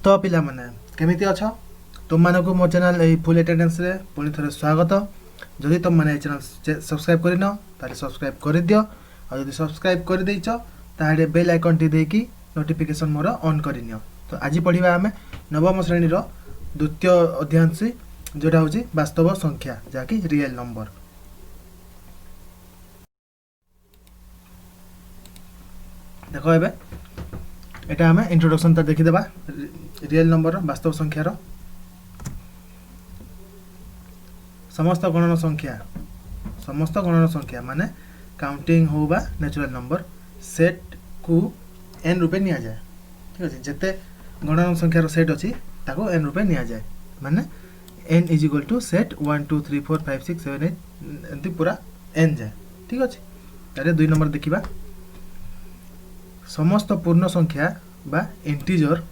तो पिला माने केमिति अछ तुम माने को मो चैनल ए फुल अटेंडेंस रे पुनी थरे स्वागत। जदि तुम माने चैनल सब्सक्राइब करिन ताले सब्सक्राइब कर दियो और जदि सब्सक्राइब कर देइछ ताहे बेल आइकन टी देकी नोटिफिकेशन मोर ऑन करिनियो। तो आज पढ़िबा हमें नवम श्रेणी रो द्वितीय अध्याय जोटा होची वास्तव संख्या जाकी रियल नंबर। देखो एबे एटा हमें इंट्रोडक्शन ता देखि देबा रियल नंबर वास्तव संख्या रो समस्त गणन संख्या माने काउंटिंग हो बा नेचुरल नंबर सेट को n रुपे निया जाए। ठीक अछि जते गणन संख्या रो सेट अछि ताको n रुपे निया जाए माने n is equal to set 1 2 3 4 5 6 7 8 एंती पूरा n जाए। ठीक अछि तारे 2 नंबर देखिबा समस्त पूर्ण संख्या बा इंटीजर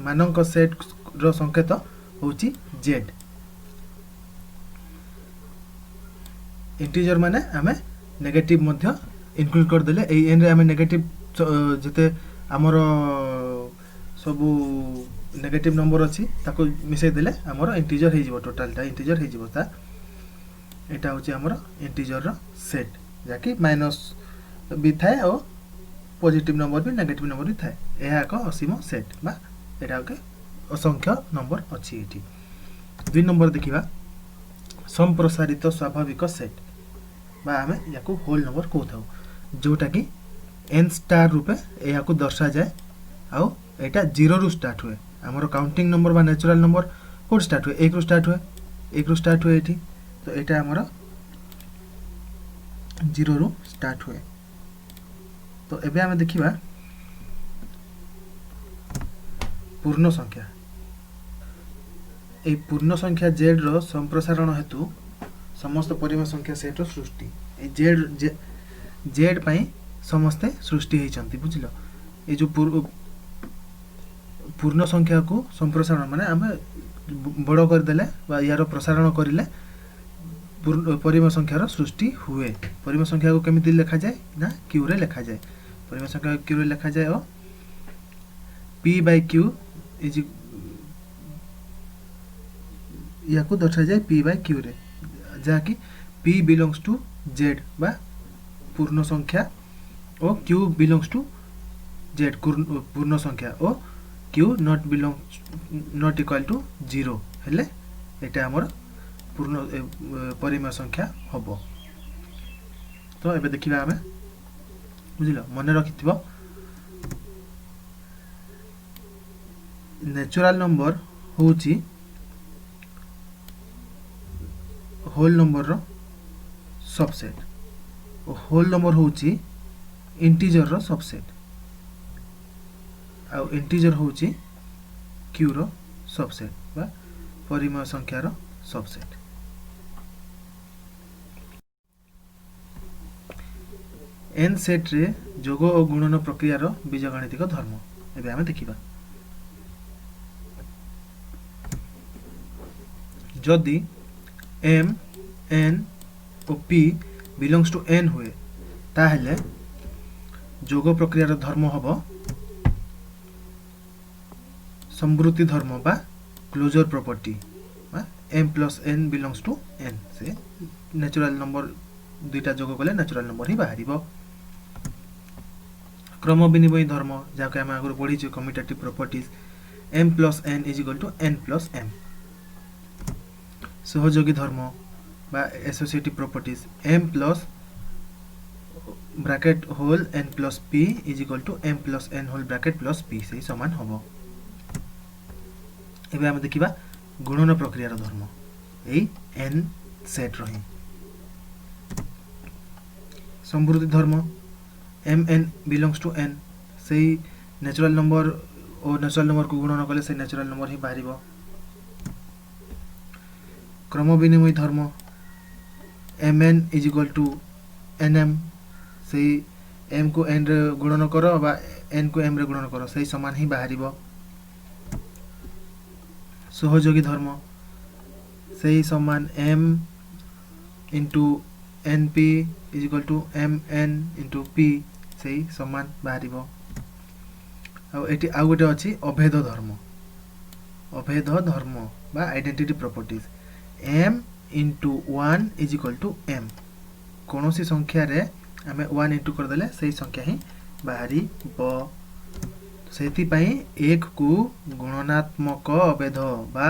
मानक सेट रो संकेत होची z। इंटीजर माने हमें नेगेटिव मध्य इंक्लूड कर देले ए n रे हमें नेगेटिव जते हमर सब नेगेटिव नंबर अछि ताको मिसै देले हमर इंटीजर हे जिवो टोटल टा इंटीजर हे जिवो ता एटा होची हमर इंटीजर रो सेट जाकी माइनस भी थाए और पॉजिटिव नंबर भी नेगेटिव नंबर भी थाए। एहा एक असीम सेट बा एटा के असंख्य नंबर अछि एठी। 2 नंबर देखिबा संप्रसारित स्वाभाविक सेट बा हमें याकू होल नंबर कहथाउ जोटा कि n स्टार रूपे याकू दर्शा जाए आउ एटा 0 रु स्टार्ट हुए। हमर काउंटिंग नंबर बा नेचुरल नंबर कोड स्टार्ट हुए 1 रु स्टार्ट हुए 1 रु स्टार्ट हुए एठी। तो एटा हमर 0 रु स्टार्ट हुए। तो एबे हमें देखिबा पूर्ण संख्या ए पूर्ण संख्या z रो संप्रसारण हेतु समस्त परिमेय संख्या सेट रो सृष्टि ए z पई समस्त सृष्टि हेचंती बुझिलो। ए जो पूर्ण संख्या को संप्रसारण माने हमें बड़ कर देले बा यारो प्रसारण करिले परिमेय संख्या रो सृष्टि हुए। परिमेय संख्या को केमिति लिखा जाए ना q रे लिखा जाए। परिमेय संख्या q रे लिखा जाए और p by q इज याको दर्शा जाए p by q रे जाकी p belongs to z बा पूर्ण संख्या और q belongs to z पूर्ण संख्या और q not equal to 0 हेले एटा हमर पूर्ण परिमेय संख्या हबो। तो एबे देखिबा हमें बुझिलो मने रखिथिबो नेचुरल नंबर होची होल नंबर रो सबसेट और होल नंबर होची इंटीजर रो सबसेट आ इंटीजर होची q रो सबसेट बा परिमेय संख्या रो सबसेट। n सेट रे जोग और गुणन प्रक्रिया रो बीजगणितिक धर्म एबे हमें देखिबा जदि m n और p belongs to n हुए ताहले जोग प्रक्रिया रो धर्म हबो समृद्धि धर्म बा क्लोजर प्रॉपर्टी बा m plus n belongs to n से नेचुरल नंबर दुईटा जोग कले नेचुरल नंबर ही बाहरिबो। क्रम विनिमय धर्म जाके हम आगु पढ़ी छ commutative properties m plus n is equal to n plus m। सहयोगी धर्म बा associative properties m plus bracket whole n plus p is equal to m plus n whole bracket plus p से समान हबो। एबे हम देखिबा गुणन प्रक्रिया धर्म एई n सेट रही समृद्धि धर्म mn belongs to n से नेचुरल नंबर और नेचुरल नंबर को गुणन कले से नेचुरल नंबर ही बाहरिबो। क्रम विनिमय धर्म mn is equal to nm से m को n रे गुणन करो बा n को m रे गुणन करो से समान ही बाहरिबो। सहयोगी धर्म से समान m into np is equal to mn into p से समान बाहरिबो। आ एटी आ गोटे अछि अभेद धर्म अभेद धर्म बा identity properties m into 1 is equal to m कौन सी संख्या रे आमे 1 इंटू कर देले सही संख्या ही बाहरी ब सेति पई एक को गुणनात्मक अभेद बा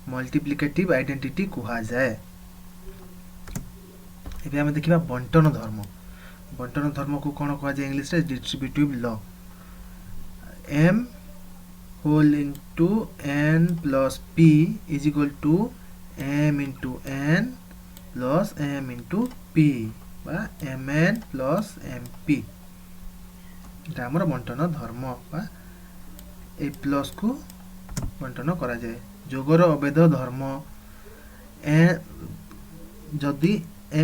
मल्टीप्लिकेटिव आइडेंटिटी कुहा जाए। एबे आमे देखिबा बंटन धर्म को कौन कहा जाए इंग्लिश रे distributive law m whole into n plus p is equal to m into n plus m into p बा mn प्लस mp এটা हमर बंटन धर्म बा ए प्लस को बंटन करा जाए। जोगर अभेद धर्म जदि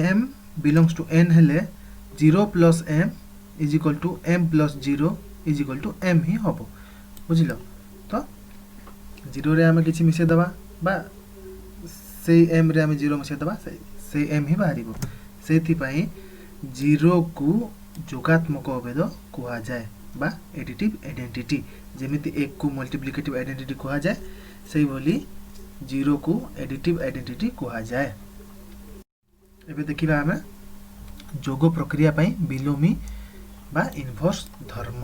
m बिलोंग्स टू n हेले 0 plus m is equal to m plus 0 is equal to m ही हम बुझल तो 0 रे आमे किछि मिसे दबा बा से m रे आमे 0 मिसे दबा से m ही बाहरिबो सेति पई 0 को जोगात्मक अभेद कुहा जाए बा एडिटिव आइडेंटिटी जेमिति 1 को मल्टीप्लिकेटिव आइडेंटिटी कुहा जाए सेही बोली 0 को एडिटिव आइडेंटिटी कुहा जाए। एबे देखिबा हमें जोग प्रक्रिया पई बिलोमी बा इनवर्स धर्म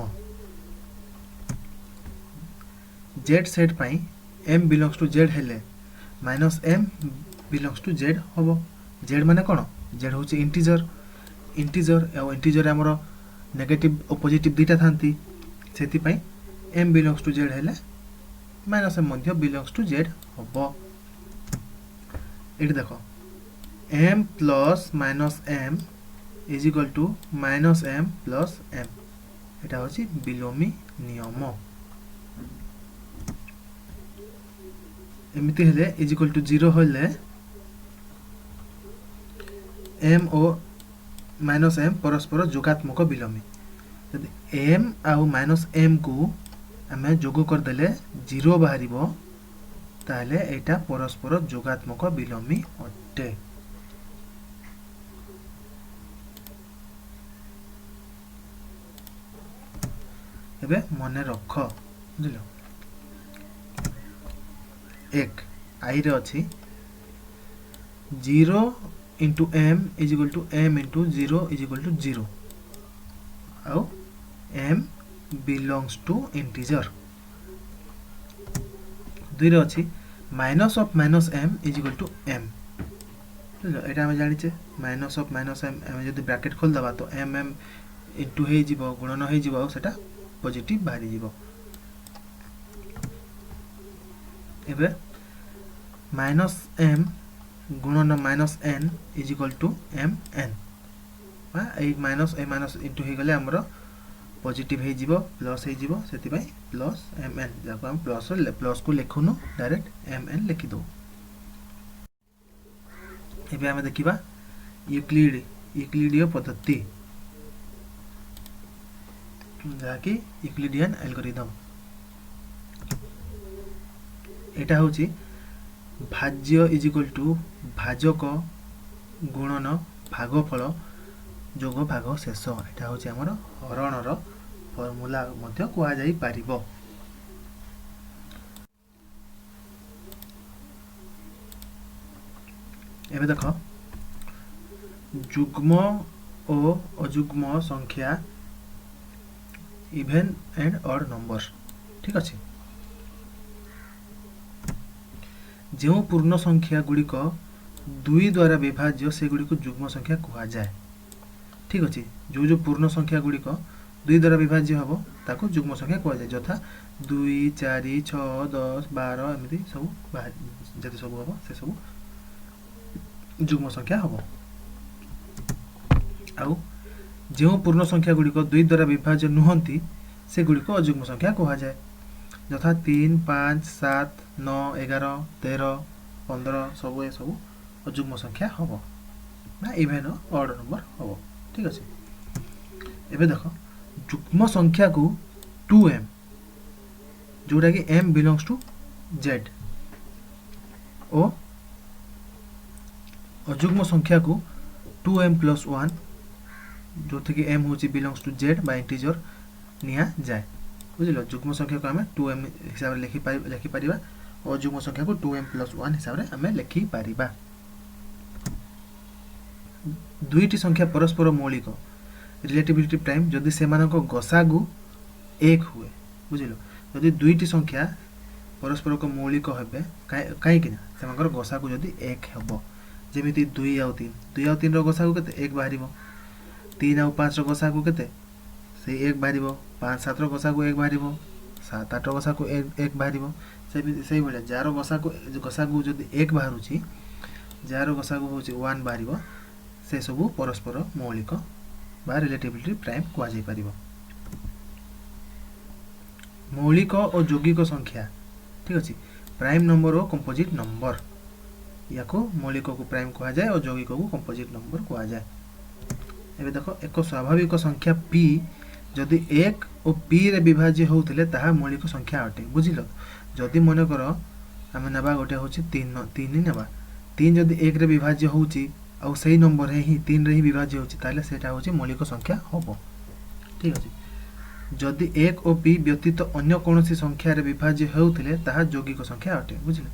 z सेट पई m बिलोंग्स टू z हेले minus m belongs to z होबो z माने कोन z होची इंटीजर इंटीजर हमरो नेगेटिव और पॉजिटिव दुटा थांती सेति पई m बिलोंग्स टू z हेले माइनस m मध्य बिलोंग्स टू z होबो। एठी देखो m plus minus m is equal to minus m plus m एटा होची बिलोमी नियम एमिति हेले इज इक्वल टू 0 होले m और माइनस m परस्पर जोगात्मक बिलोमी यदि m आउ माइनस m को आमे जोग कर देले 0 बाहरिबो ताले एटा परस्पर जोगात्मक बिलोमी अटे। एबे मने रख बुझलो एक आई रे अछि 0 into m is equal to m into 0 is equal to 0 आउ m बिलोंग्स टू इंटीजर दुई रे अछि minus of minus m is equal to m एटा हम जानि छे माइनस ऑफ माइनस m हम जदी ब्रैकेट खोल दबा तो m m इंटू हे जिवो गुणन हे जिवो सेटा पॉजिटिव बाहरी जिवो। एबे माइनस m गुणन minus n is equal to m n बा ए माइनस इंटू हे गले हमरो पॉजिटिव हे जिवो प्लस हे जिवो सेति पई प्लस mn जाको हम प्लस को लिखुनु डायरेक्ट mn लिखि दो। एबे हम देखिबा यूक्लिडीय पद्धति जाकी यूक्लिडियन एल्गोरिथम एटा होची भाज्य इज इक्वल टू भाजक गुणन भागफल जोग भाग शेष एटा होची हमर हरणर फॉर्मूला मध्य कुआ जाई पारिबो। एबे देखो जुग्म और अजुग्म संख्या इवन एंड ऑड नंबर ठीक अछि जो पूर्ण संख्या गुड़ी को 2 द्वारा विभाज्य से गुड़ी को जुग्म संख्या कहा जाए ठीक अछि जो जो पूर्ण संख्या गुड़ी को 2 द्वारा विभाज्य हबो ताको जुग्म संख्या कहा जाए यथा 2 4 6 10 12 एमिति सब जति सब हबो से सब जुग्म संख्या हबो। आउ जो पूर्ण संख्या गुड़ी को 2 द्वारा विभाज्य नुहंती से गुड़ी को अजुग्म संख्या कहा जाए यथा 3 5 7 9 11 13 15 सब ए सब अजुग्म संख्या हबो ना इवन ऑड नंबर हबो ठीक अछि। एबे देखो जुग्म संख्या को 2m जोटा कि m बिलोंग्स टू z ओ अजुग्म संख्या को 2m प्लस 1 जो थे कि m होची बिलोंग्स टू z बाय इंटीजर निया जाए बुझिलो जुग्म संख्या को हमें 2m हिसाब रे लिखि परिबा अजुग्म संख्या को 2m+1 हिसाब से आम लिखिपर। दुईटी संख्या परस्पर मौलिक रिलेटिविटी प्राइम जदि से गसागु 1 हुए बुझिल। जदि दुईटी संख्या परस्पर को मौलिक हे कहीं से गसागु जदि 1 हम जमी 2 आउ 3 2 आउ 3 गसागु के 1 बाहर 3 आउ 5 गसागु के 1 बाहर 5 7 गसागु 1 बाहर 7 8 गसागु 1 बाहर से भाया जार गसागु जदि 1 बाहर जार गसागु हूँ 1 बाहर से सबू परस्पर मौलिक बा रिलेटिविटी प्राइम कहुपर। मौलिक और यौगिक संख्या ठीक अच्छे प्राइम नंबर और कंपोजिट नंबर या मौलिक को प्राइम कहुए और यौगिक को कंपोजिट नंबर कहुए। एबे देखो एक स्वाभाविक संख्या p जदि 1 और p रे विभाज्य होउथिले ताहा मौलिक संख्या अटे बुझिल। जदि मन कर आम ना गोटे हूँ 3 नेबा 3 जदि 1 रे विभाज्य होउची आउ सही नंबर ही 3 रे ही विभाज्य होउची ताले सेटा होउची मौलिक संख्या होबो ठीक अछि। जदि 1 और p व्यतीत अन्य कोनोसी संख्या रे विभाज्य होउथिले ताहा यौगिक संख्या अटे बुझिल।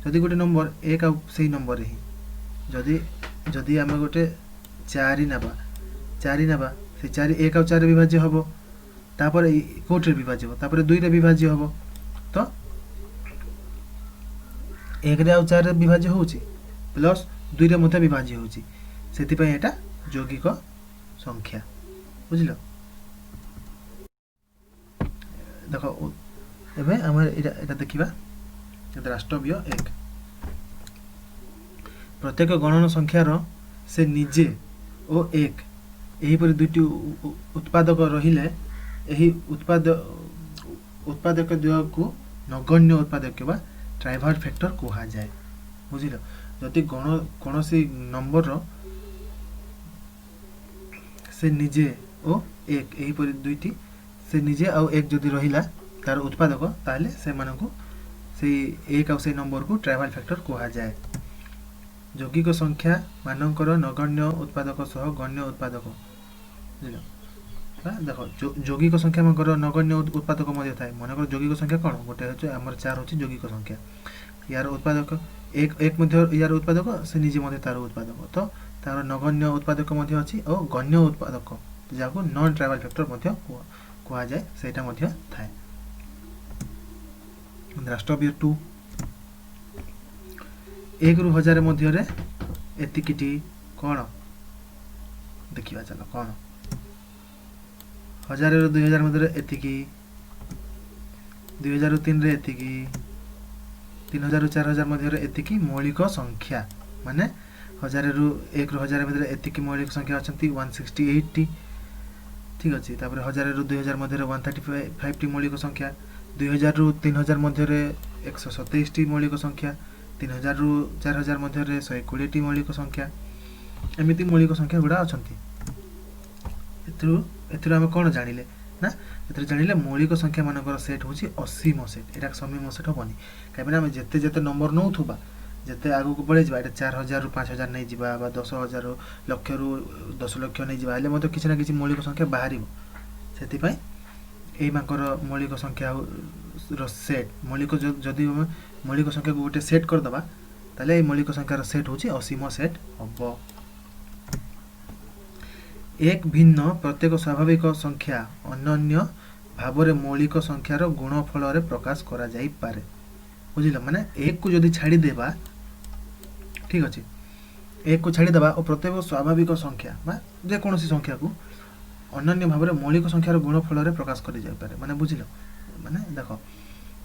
जदि गोटे नंबर 1 आउ सही नंबर ही जदि जदि आम गोटे 4 नेबा से 4 1 आउ 4 रे विभाज्य होबो तापर कोट रे विभाज्य होबो तापर 2 रे विभाज्य होबो तो 1 रे आउ 4 रे विभाज्य होउची प्लस 2 रे मध्य विभाज्य होउची सेति पय एटा यौगिक संख्या बुझिलो। देखो एबे हमर एटा देखिबा राष्ट्रव्य 1 प्रत्येक गणन संख्यार से निजे ओ 1 एहीपरि दुईटी उत्पादक रहिले एही उत्पादक द्वय को नगण्य उत्पादक बा ट्राइभार्ट फैक्टर कहा जाए बुझिल। जदि कौनसी नंबर से निजे ओ 1 एहीपरि दुईटी से निजे आउ 1 जदि रहिला तार उत्पादक ताले से मानकु से 1 आउ से नंबर को ट्राइभार्ट फैक्टर कहा जाए। यौगिक संख्या मानकर नगण्य उत्पादक सह गण्य उत्पादक बुझिल। देखो यौगिक संख्या मानकर नगण्य उत्पादक मध्य थाए मनकर यौगिक संख्या कौन गोटे होचे हमर 4 होचे यौगिक संख्या यार उत्पादक 1 मध्य यार उत्पादक से निजे मध्य तार उत्पादक तो तार नगण्य उत्पादक मध्य अछि और गण्य उत्पादक जाको नॉन ट्राइवल फैक्टर मध्य कहा जाए सेटा मध्य थाए। राष्ट्रव्य 2 1 रु 1000 मध्य रे एतिकिटी कौन देखिबा चलो कौन 1000 रु 2000 मध्य रे एतिकी 2000 रु 3 रे एतिकी 3000 रु 4000 मध्य रे एतिकी मौलिक संख्या माने 1000 रु 1 रु 1000 मध्य रे एतिकी मौलिक संख्या अछंती 168 ठीक अछि। तापर 1000 रु 2000 मध्य रे 135 टी मौलिक संख्या 2000 रु 3000 मध्य रे 127 टी मौलिक संख्या 3000 रु 4000 मध्य रे 120 टी मौलिक संख्या एमिति मौलिक संख्या गुडा अछंती। एथरु हम कोन जानिले ना एथरु जानिले मौलिक संख्या मानकर सेट होची असीम सेट एटा समीम सेट होबनी काबेना हम जते जते नंबर नउथुबा जते आगु को बढ़े जबा एटा 4000 रु 5000 नै जिबा बा 10000 रु लक्ष रु 10 लक्ष नै जिबा हले मते किछ ना किछ मौलिक संख्या बाहरिबो सेति पय एई मानकर मौलिक संख्या रो सेट मौलिक जदि हम मौलिक संख्या को गोटे सेट कर दबा ताले एई मौलिक संख्या रो सेट होची असीम सेट हबो। एक भिन्न प्रत्येक स्वाभाविक संख्या अन्य भाव मौलिक संख्यार गुणफल रे प्रकाश करा जाई पारे बुझिल। माने एक को जदि छाड़ी देबा ठीक अछि एक को छाड़ी देबा और प्रत्येक स्वाभाविक संख्या बा जे कोनोसी संख्या को अन्य भाव मौलिक संख्यार गुणफल रे प्रकाश करि जाई पारे माने बुझिल। माने देखो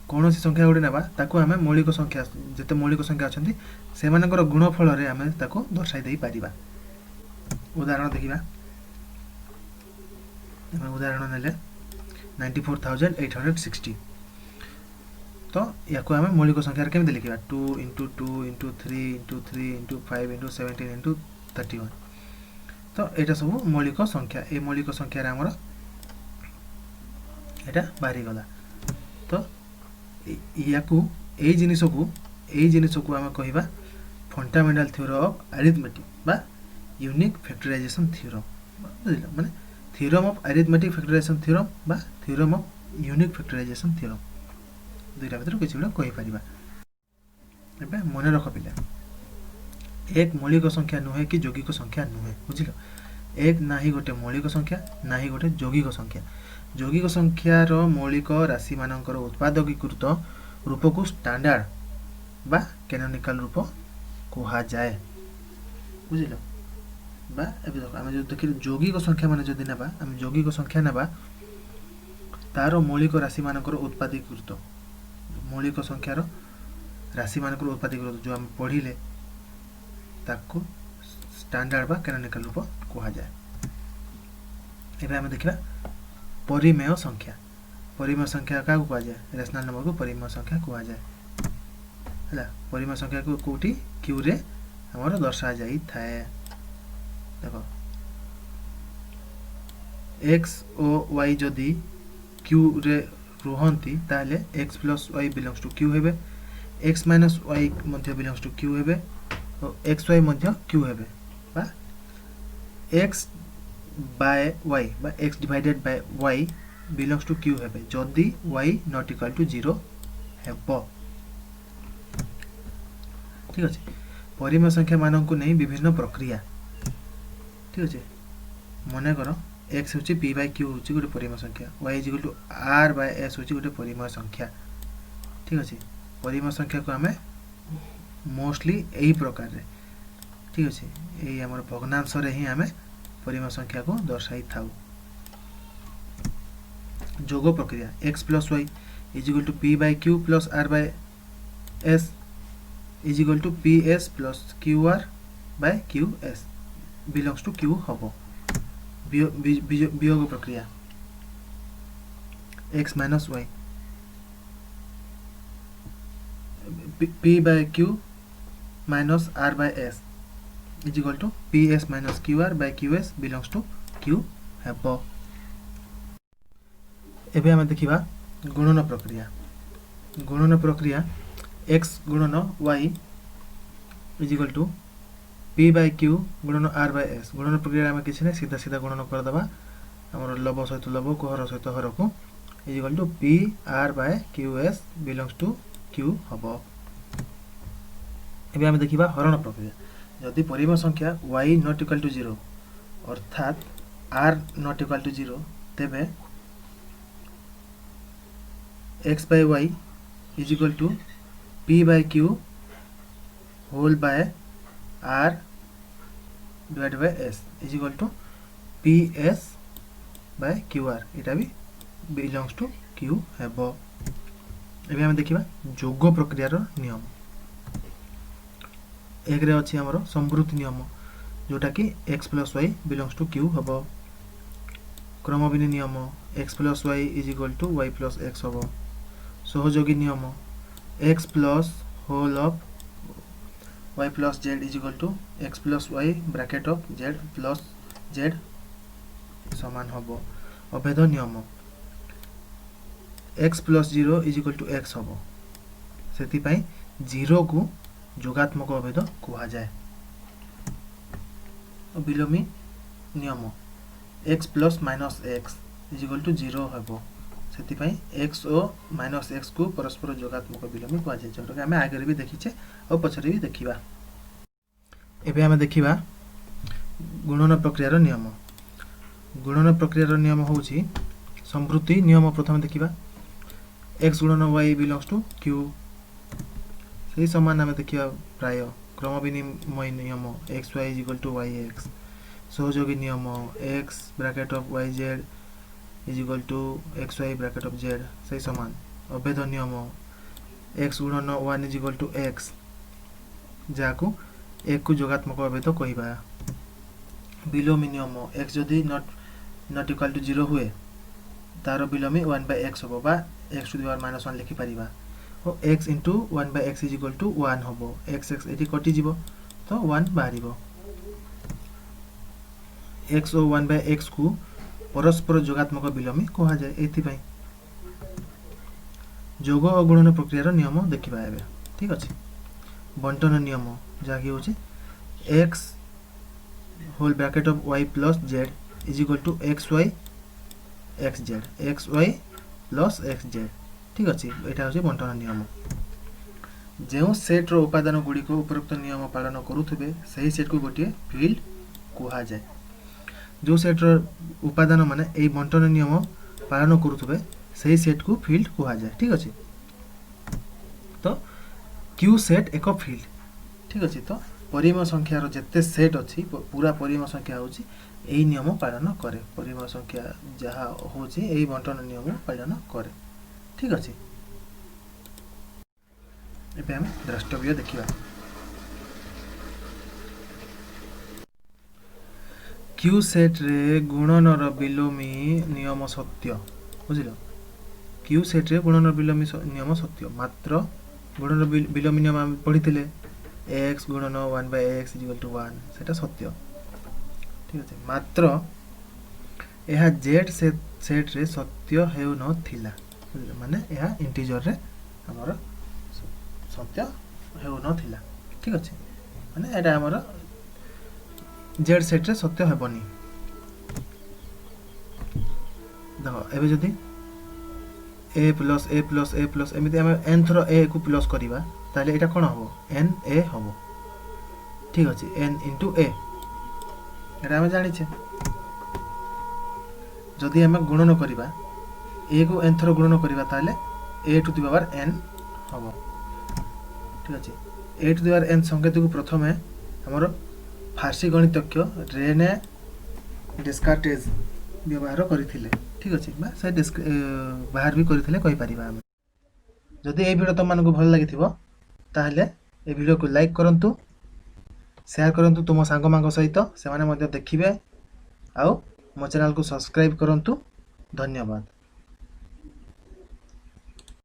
कोनोसी संख्या गुडे नेबा ताको हमें मौलिक संख्या जते मौलिक संख्या अछंती से मानकर गुणफल रे हमें ताको दर्शाई देई पारिबा। उदाहरण देखिबा उदाहरण नेले 94860 तो याको हमें मौलिक संख्या रे केमते लिखिबा 2 * 2 * 3 * 3 * 5 * 17 * 31 तो एटा सब मौलिक संख्या ए मौलिक संख्या रे हमर एटा बारी गला तो याकू ए जिनिस को हम कहिबा फंडामेंटल थ्योरम ऑफ अरिथमेटिक बा यूनिक फैक्टराइजेशन थ्योरम बुझिल। माने theorem of arithmetic factorization theorem बा theorem of unique factorization theorem दुईटा भीतर किसी गुड़ा कहि परिबा। एबे मन रख पिला एक मौलिक संख्या नुहे कि यौगिक संख्या नुहे बुझिल एक ना ही गोटे मौलिक संख्या ना ही गोटे यौगिक संख्या यौगिक संख्यार मौलिक राशि मानकर उत्पादकीकृत रूप को स्टैंडर्ड बा कैनोनिकल रूप कहा जाए बुझिल बा एबे देखो आमे जो देखि यौगिक संख्या माने जदि नेबा आमे यौगिक संख्या नेबा तार मौलिक राशि मानकर उत्पादकीकृत मौलिक संख्यार राशि मानकर उत्पादकीकृत जो आम पढ़िले ताकू स्टैंडर्ड बा कैनोनिकल रूप कहा जाए एबे आमे देखिबा परिमेय संख्या का कहा जाए रेशनल नंबर को परिमेय संख्या कहा जाए हला परिमेय संख्या को कोठी क्यू रे हमर दर्शा जाई थाए देखो x ओ y जदि q रे रुहंती ताले x plus y belongs to q हेबे x minus y Madhya belongs to q हेबे और xy मध्य q हेबे बा x by y बा x divided by y belongs to q हेबे जदि y not equal to 0 हेबो ठीक अछि परिमेय संख्या मानन को नहीं विभिन्न प्रक्रिया ठीक अछि मने करो x होची p by q होची गोटे परिमेय संख्या y is equal to r by s होची गोटे परिमेय संख्या ठीक अछि परिमेय संख्या को हमें मोस्टली एही प्रकार रे ठीक अछि एही हमर भग्नांश रे ही हमें परिमेय संख्या को दर्शाई थाउ जोग प्रक्रिया x plus y is equal to p by q plus r by s is equal to ps plus qr by qs belongs to q हबो वियोग प्रक्रिया x minus y p by q minus r by s is equal to ps minus qr by qs belongs to q हेबो एबे हम देखिबा गुणन प्रक्रिया x गुणन y is equal to p by q गुणन r by s गुणन प्रक्रिया हम किछि नै सीधा सीधा गुणन कर दबा हमर लब सहित लब को हर सहित हर को is equal to p r by qs belongs to q हबो एबे हम देखिबा हरण प्रक्रिया यदि परिमेय संख्या y not equal to 0 अर्थात r not equal to 0 तेबे x by y is equal to p by q whole by r divided by s is equal to ps by qr इटा भी belongs to q हेबो एबे हम देखिबा जोग प्रक्रिया रो नियम एक रे अछि हमरो संवृत्ति नियम जोटा कि x plus y belongs to q हबो क्रमविधि नियम x plus y is equal to y plus x हबो सहयोगी नियम x plus whole of y plus z is equal to x plus y bracket of z plus z समान हबो अभेद नियम x plus 0 is equal to x हबो सेति पई 0 को जोगात्मक अभेद कहा जाए विलोमी नियम x plus minus x is equal to 0 हबो सेति पई x ओ minus x को परस्पर जोगात्मक विलोमी कहा जाय जोटा कि हमें आगे भी देखिचे और पछरे भी देखिबा एबे हमें देखिबा गुणन प्रक्रिया रो नियम होउची संवृत्ति नियम प्रथम देखिबा x गुणन y belongs to q सही समान हमें देखिबा प्राय क्रमविनिमय नियम xy is equal to yx सहयोगी नियम x bracket of yz is equal to xy bracket of z सही समान अभेद नियम x गुणन 1 is equal to x जाको एक को जोगात्मक अभेद कहिबा विलोमी नियम x जदि not equal to 0 हुए तार विलोमी 1 by x होबो बा x to the power -1 लिखि परिबा ओ x into 1 by x is equal to 1 होबो x एटी कटि जिवो तो 1 बाहरिबो x ओ 1 by x को परस्पर जोगात्मक विलोमी कहा जाए एथि पई जोग और गुणन प्रक्रिया रो नियम देखिबा एबे ठीक अछि बंटन नियम जाकी होछि x whole bracket of y plus z is equal to xy xz xy plus xz ठीक अछि एटा होछि बंटन नियम जो सेट्र उपादान गुड़िक उपरोक्त नियम पालन करुवे से सेट को गोटे फील्ड कह जाए। जो सेट्र उपादान माने यही बंटन नियम पालन करुवे से सेट को फील्ड कह जाए। ठीक अच्छे, तो क्यू सेट एक फील्ड। ठीक अच्छे, तो परिमेय संख्यार जिते सेट अच्छी पूरा परिमेय संख्या हूँ यही नियम पालन करे। परिमेय संख्या जहाँ हूँ यही बंटन नियम पालन करे। ठीक अच्छे, एबे हम द्रष्टव्य देखिबा। क्यू सेट रे गुणनर विलोमी नियम सत्य। बुझिल, क्यू सेट रे गुणनर विलोमी नियम सत्य। मात्र गुणनर विलोमी नियम हम पढ़िथिले x गुणन 1/x = 1 सेटा सत्य। ठीक अछि, मात्र यह z सेट रे सत्य हेउ न थिला। बुझिल, माने यह इंटीजर रे हमर सत्य हेउ न थिला। ठीक अच्छे, माने एटा हमर z सेट रे सत्य हेबनी। देखो एबे जदी a plus a plus a plus एमिति हम n थरो a को प्लस करिबा ताले एटा कोन हबो n a हबो। ठीक अछि, n * a एटा हम जानि छे। जदी हम गुणन करिबा a को n थरो गुणन करिबा ताले a to the power n हबो। ठीक अछि, a to the power n संकेत को प्रथमे हमर फारसी गणितज्ञ रेने डेस्कार्टेज व्यवहार करथिले। ठीक अछि, बा से बाहर भी करथिले कहि परिबा हम। जदि ए वीडियो तुम मानको भल लागिथिबो ताहले ए वीडियो को लाइक करंतु, शेयर करंतु तुम सांग मांग सहित से माने मध्ये देखिबे, आउ मो चैनल को सब्सक्राइब करंतु। धन्यवाद।